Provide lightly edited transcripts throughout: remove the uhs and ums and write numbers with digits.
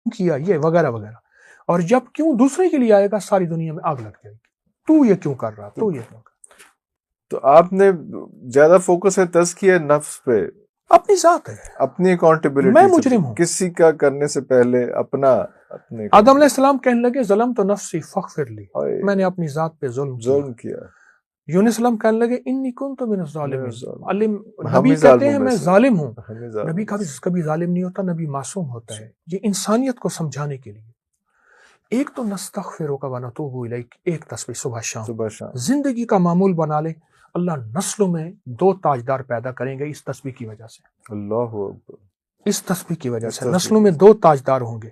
کیا یہ وغیرہ وغیرہ. اور جب کیوں دوسرے کے لیے آئے گا ساری دنیا میں آگ لگ جائے گی. تو یہ کیوں کر رہا, تو یہ کیوں کر رہا. تو آپ نے زیادہ فوکس ہے تزکیہ نفس پہ, اپنی ذات ہے, اپنی اکاؤنٹیبلٹی. میں مجرم ہوں. کسی کا کرنے سے پہلے اپنے آدم علیہ السلام کہنے لگے ظلم تو نفسی فغفر لی, میں نے اپنی ذات پہ ظلم کیا. یونس السلام کہنے لگے انی کنت من الظالمین. نبی کہتے ہیں میں ظالم ہوں. نبی کبھی ظالم نہیں ہوتا, نبی معصوم ہوتا ہے. یہ انسانیت کو سمجھانے کے لیے ایک تو نستغفرک ونتوب الیک, ایک تسبیح صبح شام زندگی کا معمول بنا لیں. اللہ نسلوں میں 2 تاجدار پیدا کریں گے اس تسبیح کی وجہ سے. اللہ اکبر. اس تسبیح کی وجہ سے نسلوں میں 2 تاجدار ہوں گے,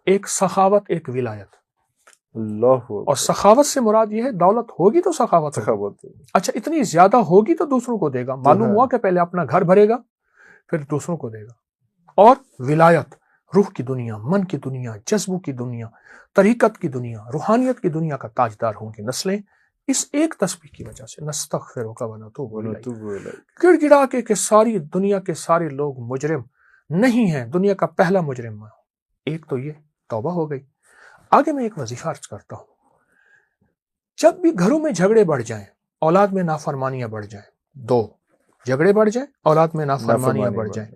ایک سخاوت ایک ولایت. اللہ. اور سخاوت سے مراد یہ ہے دولت ہوگی تو سخاوت. اچھا اتنی زیادہ ہوگی تو دوسروں کو دے گا. معلوم ہوا کہ پہلے اپنا گھر بھرے گا پھر دوسروں کو دے گا. اور ولایت روح کی دنیا, من کی دنیا, جذبوں کی دنیا, طریقت کی دنیا, روحانیت کی دنیا کا تاجدار ہوں گی نسلیں اس ایک تسبیح کی وجہ سے. نستغفرک ونتوب الیک. گڑ گڑا کے ساری دنیا کے سارے لوگ مجرم نہیں ہیں, دنیا کا پہلا مجرم میں. ایک تو یہ توبہ ہو گئی. آگے میں ایک وظیفہ عرض کرتا ہوں. جب بھی گھروں میں جھگڑے بڑھ جائیں, اولاد میں نافرمانیاں بڑھ جائیں, 2 جھگڑے بڑھ جائیں, اولاد میں نافرمانیاں بڑھ جائیں,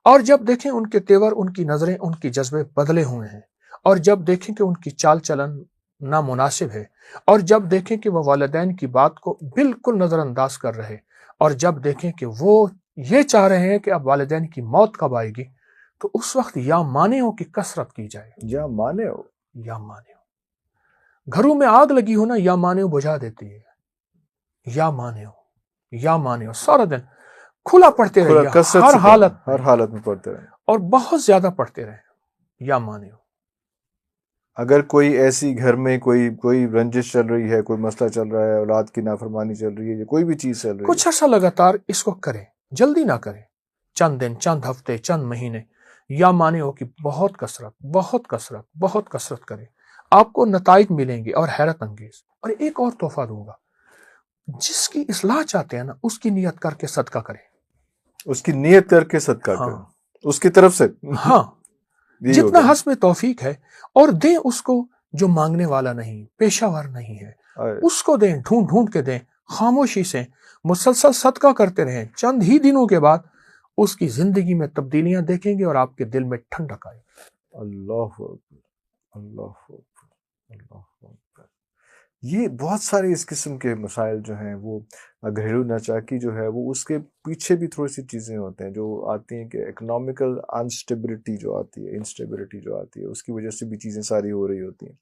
اور جب دیکھیں ان کے تیور, ان کی نظریں, ان کی جذبے بدلے ہوئے ہیں, اور جب دیکھیں کہ ان کی چال چلن نامناسب ہے, اور جب دیکھیں کہ وہ والدین کی بات کو بالکل نظر انداز کر رہے, اور جب دیکھیں کہ وہ یہ چاہ رہے ہیں کہ اب والدین کی موت کب آئے گی, تو اس وقت یا مانعوں کی کثرت کی جائے. یا مانعوں. گھروں میں آگ لگی ہو نا, یا مانعوں بجھا دیتی ہے. یا مانعوں سارا دن کھلا پڑھتے رہیے, ہر حالت میں پڑھتے رہے, اور بہت زیادہ پڑھتے رہے. یا مانعوں. اگر کوئی ایسی گھر میں کوئی رنجش چل رہی ہے, کوئی مسئلہ چل رہا ہے, اولاد کی نافرمانی چل رہی ہے, یا کوئی بھی چیز چل رہی ہے, کچھ عرصہ لگاتار اس کو کریں, جلدی نہ کریں, چند دن, چند ہفتے, چند مہینے. یا مانعوں کی بہت کثرت کریں, آپ کو نتائج ملیں گے اور حیرت انگیز. اور ایک اور تحفہ دوں گا, جس کی اصلاح چاہتے ہیں نا اس کی نیت کر کے صدقہ کریں. اس کی نیت کر کے صدقہ کریں, اس کی طرف سے. ہاں, جتنا حسب توفیق ہے, اور دیں اس کو جو مانگنے والا نہیں, پیشہ ور نہیں ہے, اس کو دیں, ڈھونڈ کے دیں, خاموشی سے مسلسل صدقہ کرتے رہیں. چند ہی دنوں کے بعد اس کی زندگی میں تبدیلیاں دیکھیں گے اور آپ کے دل میں ٹھنڈک آئے گی. اللہ اللہ. یہ بہت سارے اس قسم کے مسائل جو ہیں وہ گھریلو ناچاکی جو ہے وہ اس کے پیچھے بھی تھوڑی سی چیزیں ہوتے ہیں جو آتی ہیں کہ اکنامیکل انسٹیبلٹی جو آتی ہے, انسٹیبلٹی جو آتی ہے, اس کی وجہ سے بھی چیزیں ساری ہو رہی ہوتی ہیں.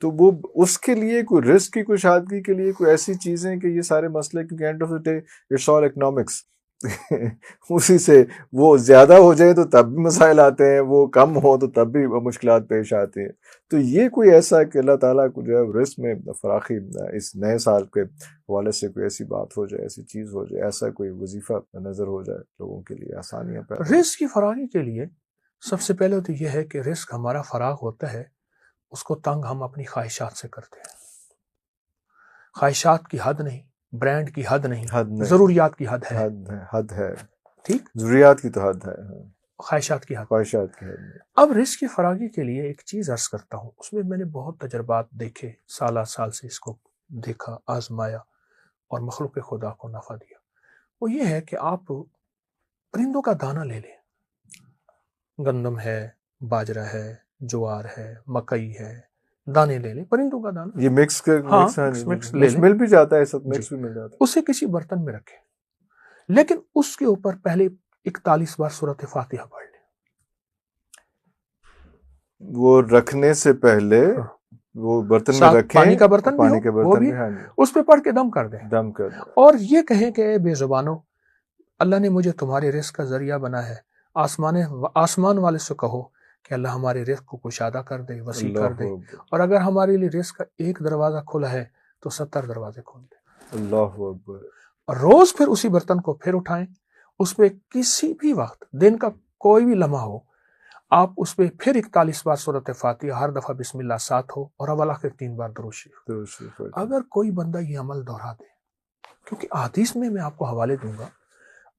تو وہ اس کے لیے کوئی رسک کی, کوئی شادگی کے لیے کوئی ایسی چیزیں کہ یہ سارے مسئلے, کیونکہ end of the day it's all economics. اسی سے وہ زیادہ ہو جائے تو تب بھی مسائل آتے ہیں, وہ کم ہو تو تب بھی مشکلات پیش آتے ہیں. تو یہ کوئی ایسا کہ اللہ تعالیٰ کو جو ہے رزق میں فراخی اس نئے سال کے حوالے سے کوئی ایسی بات ہو جائے, ایسی چیز ہو جائے, ایسا کوئی وظیفہ نظر ہو جائے لوگوں کے لیے, آسانیاں پیدا. رزق کی فراخی کے لیے سب سے پہلے تو یہ ہے کہ رزق ہمارا فراغ ہوتا ہے, اس کو تنگ ہم اپنی خواہشات سے کرتے ہیں. خواہشات کی حد نہیں, برانڈ کی حد نہیں, ضروریات کی حد ہے. ٹھیک, ضروریات کی تو حد ہے, خواہشات کی حد. اب رزق کی فراخی کے لیے ایک چیز عرض کرتا ہوں, اس میں میں نے بہت تجربات دیکھے, سال سے اس کو دیکھا, آزمایا اور مخلوق خدا کو نفع دیا. وہ یہ ہے کہ آپ پرندوں کا دانہ لے لیں, گندم ہے, باجرہ ہے, جوار ہے, مکئی ہے, دانے لے لیں, پرندوں کا دانہ. یہ مکس مل بھی جاتا ہے, سب مکس بھی مل جاتا ہے. اسے کسی برتن میں رکھیں, لیکن اس کے اوپر پہلے 41 بار سورۃ فاتحہ پڑھ لیں. وہ رکھنے سے پہلے وہ برتن میں رکھیں, پانی کا برتن بھی اس پہ پڑھ کے دم کر دیں. اور یہ کہیں کہ اے بے زبانوں, اللہ نے مجھے تمہارے رزق کا ذریعہ بنا ہے. آسمان والے سے کہو کہ اللہ ہمارے رزق کو کشادہ کر دے, وسیع کر دے, اور اگر ہمارے لیے رزق کا ایک دروازہ کھلا ہے تو 70 دروازے کھول دے. اللہ اکبر. اور روز پھر اسی برتن کو پھر اٹھائیں, اس پہ کسی بھی وقت, دن کا کوئی بھی لمحہ ہو, آپ اس پہ پھر 41 بار سورۃ فاتحہ, ہر دفعہ بسم اللہ 7 ہو, اور اول آخر 3 بار درود شریف. اگر کوئی بندہ یہ عمل دہرا دے, کیونکہ حدیث میں آپ کو حوالے دوں گا,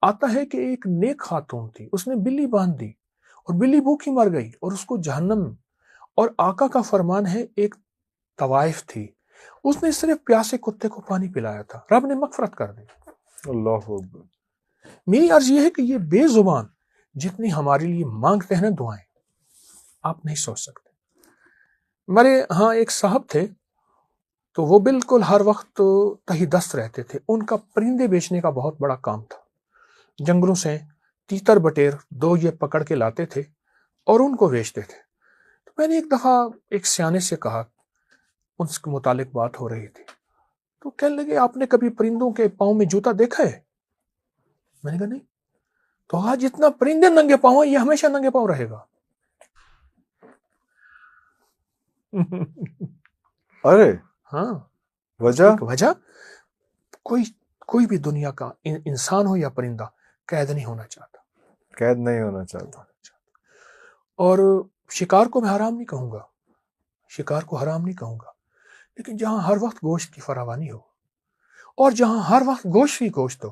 آتا ہے کہ ایک نیک خاتون تھی, اس نے بلی باندھ دی اور بلی بھوکی مر گئی, اور اس کو جہنم اور آقا کا فرمان ہے ایک طوائف تھی, اس نے صرف پیاسے کتے کو پانی پلایا تھا, رب نے مغفرت کر دی. اللہ اکبر. میری عرض یہ ہے کہ یہ بے زبان جتنی ہمارے لیے مانگتے ہیں نا دعائیں, آپ نہیں سوچ سکتے. میرے ہاں ایک صاحب تھے, تو وہ بالکل ہر وقت تہی دست رہتے تھے. ان کا پرندے بیچنے کا بہت بڑا کام تھا. جنگلوں سے تیتر بٹیر 2 یہ پکڑ کے لاتے تھے اور ان کو بیچتے تھے. تو میں نے ایک دفعہ ایک سیانے سے کہا, ان کے متعلق بات ہو رہی تھی, تو کہنے لگے آپ نے کبھی پرندوں کے پاؤں میں جوتا دیکھا ہے؟ میں نے کہا نہیں. تو آج جتنا پرندے ننگے پاؤں ہیں, یہ ہمیشہ ننگے پاؤں رہے گا. ارے ہاں, وجہ کوئی بھی دنیا کا انسان ہو یا پرندہ قید نہیں ہونا چاہتا. قید نہیں ہونا چاہتا. اور شکار کو میں حرام نہیں کہوں گا, شکار کو حرام نہیں کہوں گا, لیکن جہاں ہر وقت گوشت کی فراوانی ہو, اور جہاں ہر وقت گوشت ہی گوشت ہو,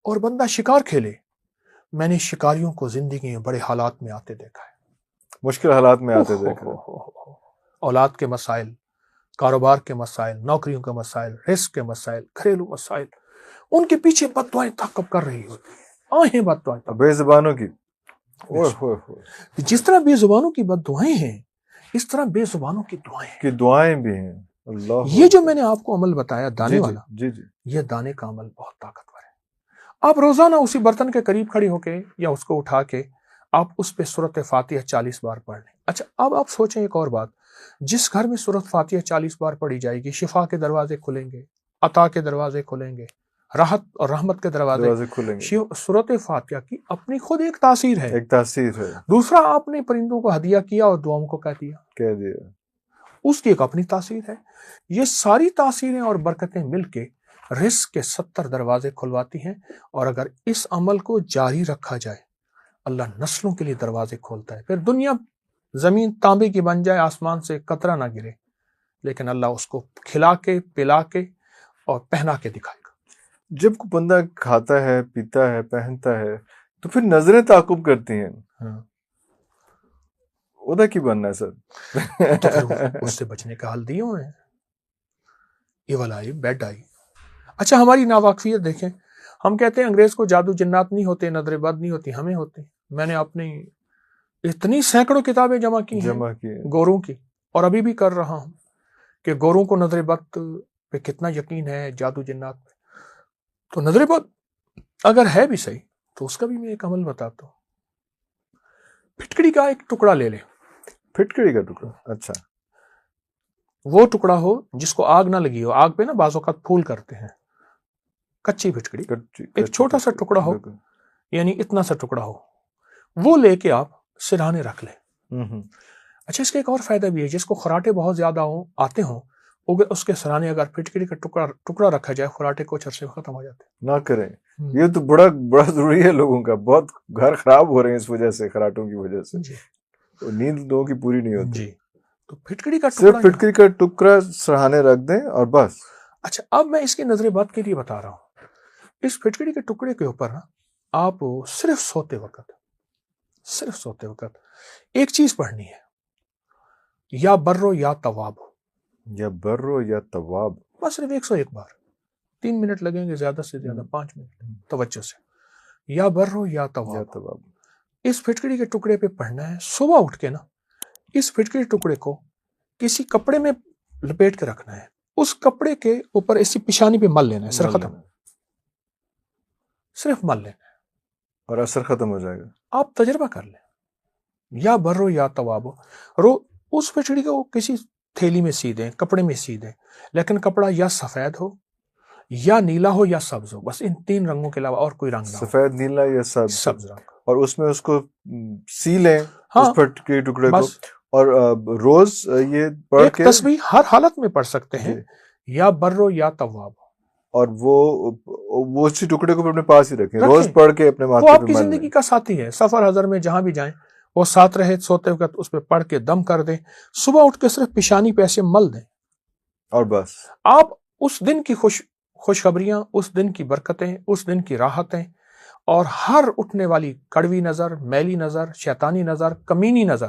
اور بندہ شکار کھیلے. میں نے شکاریوں کو زندگی میں بڑے حالات میں آتے دیکھا ہے, مشکل حالات میں آتے دیکھا. اولاد کے مسائل, کاروبار کے مسائل, نوکریوں کے مسائل, رزق کے مسائل, گھریلو مسائل, ان کے پیچھے بد دعائیں تعاقب کر رہی ہوتی ہیں, آہیں بد دعائیں. بے زبانوں کی جس طرح بے زبانوں کی بد دعائیں ہیں, اس طرح بے زبانوں کی دعائیں بھی ہیں. اللہ, یہ جو میں نے آپ کو عمل بتایا دانے والا, جی یہ دانے کا عمل بہت طاقتور ہے. آپ روزانہ اسی برتن کے قریب کھڑی ہو کے یا اس کو اٹھا کے آپ اس پہ سورۃ فاتحہ 40 بار پڑھ لیں. اچھا, اب آپ سوچیں ایک اور بات, جس گھر میں سورۃ فاتحہ 40 بار پڑھی جائے گی, شفا کے دروازے کھلیں گے, عطا کے دروازے کھلیں گے, راحت اور رحمت کے دروازے کھلیں گے. سورۃ فاتحہ کی اپنی خود ایک تاثیر ہے. دوسرا, آپ نے پرندوں کو ہدیہ کیا اور دعاؤں کو کہہ دیا, اس کی ایک اپنی تاثیر ہے. یہ ساری تاثیریں اور برکتیں مل کے رزق کے 70 دروازے کھلواتی ہیں. اور اگر اس عمل کو جاری رکھا جائے, اللہ نسلوں کے لیے دروازے کھولتا ہے. پھر دنیا زمین تانبے کی بن جائے, آسمان سے قطرہ نہ گرے, لیکن اللہ اس کو کھلا کے, پلا کے اور پہنا کے دکھائے گا. جب کوئی بندہ کھاتا ہے, پیتا ہے, پہنتا ہے, تو پھر نظریں تعاقب کرتی ہیں. ادا کی بننا ہے سر. تو پھر اس سے بچنے کا حل دیے ہوئے ہیں. Evil eye, bad eye. اچھا, ہماری ناواقفیت دیکھیں. ہم کہتے ہیں انگریز کو جادو جنات نہیں ہوتے, نظر بد نہیں ہوتی, ہمیں ہوتے. میں نے اپنی اتنی سینکڑوں کتابیں جمع کی گوروں کی, اور ابھی بھی کر رہا ہوں, کہ گوروں کو نظر بد پہ کتنا یقین ہے, جادو جنات پہ. تو نظر بد اگر ہے بھی صحیح, تو اس کا بھی میں ایک عمل بتاتا ہوں. پھٹکڑی کا ایک ٹکڑا لے لیں. پھٹکڑی کا ٹکڑا, اچھا, وہ ٹکڑا ہو جس کو آگ نہ لگی ہو. آگ پہ نا بعض اوقات پھول کرتے ہیں. کچی پھٹکڑی, ایک چھوٹا سا ٹکڑا ہو, یعنی اتنا سا ٹکڑا ہو, وہ لے کے آپ سرہانے رکھ لیں. اچھا, اس کا ایک اور فائدہ بھی ہے. جس کو خراٹے بہت زیادہ آتے ہوں, اس کے سرانے اگر پھٹکڑی کا ٹکڑا رکھا جائے, خراٹے کچھ عرصے میں ختم ہو جاتے ہیں. نہ کریں, یہ تو بڑا ضروری ہے. لوگوں کا بہت گھر خراب ہو رہے ہیں اس وجہ سے, خراٹوں کی وجہ سے. نیند لوگوں کی پوری نہیں ہوتی. جی, تو پھٹکڑی کا صرف پھٹکڑی کا ٹکڑا سرہانے رکھ دیں اور بس. اچھا, اب میں اس کی نظر بد کے لیے بتا رہا ہوں. اس پھٹکڑی کے ٹکڑے کے اوپر نا آپ صرف سوتے وقت ایک چیز پڑھنی ہے, یا برو یا تواب. یا برو یا تواب, بس صرف 101 بار. 3 منٹ لگیں گے زیادہ سے زیادہ, 5 منٹ توجہ سے. یا برو یا تواب. اس پھٹکڑی کے ٹکڑے پہ پڑھنا ہے. صبح اٹھ کے نا اس پھٹکڑی ٹکڑے کو کسی کپڑے میں لپیٹ کے رکھنا ہے. اس کپڑے کے اوپر ایسی پیشانی پہ مل لینا ہے. سر ختم, صرف مل لینا ہے اور اثر ختم ہو جائے گا. آپ تجربہ کر لیں. یا برو یا تواب. اس پھٹکڑی کو کسی تھیلی میں سی دیں, کپڑے میں سی دیں, لیکن کپڑا یا سفید ہو, یا نیلا ہو, یا سبز ہو. بس ان 3 رنگوں کے علاوہ اور کوئی رنگ نہ ہو. سفید, نیلا یا سبز رنگ. اور اس میں اس کو سی لیں, اس پھٹکڑی ٹکڑے کو. اور روز یہ پڑھ کے تسبیح ہر حالت میں پڑھ سکتے ہیں. یا برو یا تواب. اور وہ اسی ٹکڑے کو اپنے پاس ہی رکھیں, روز پڑھ کے اپنے ماتھے پہ. وہ آپ کی زندگی کا ساتھی ہے. سفر حضر میں جہاں بھی جائیں وہ ساتھ رہے. سوتے وقت اس پہ پڑھ کے دم کر دیں. صبح اٹھ کے صرف پیشانی پہ ایسے مل دیں, اور بس. آپ اس دن کی خوشخبریاں, اس دن کی برکتیں, اس دن کی راحتیں, اور ہر اٹھنے والی کڑوی نظر, میلی نظر, شیطانی نظر, کمینی نظر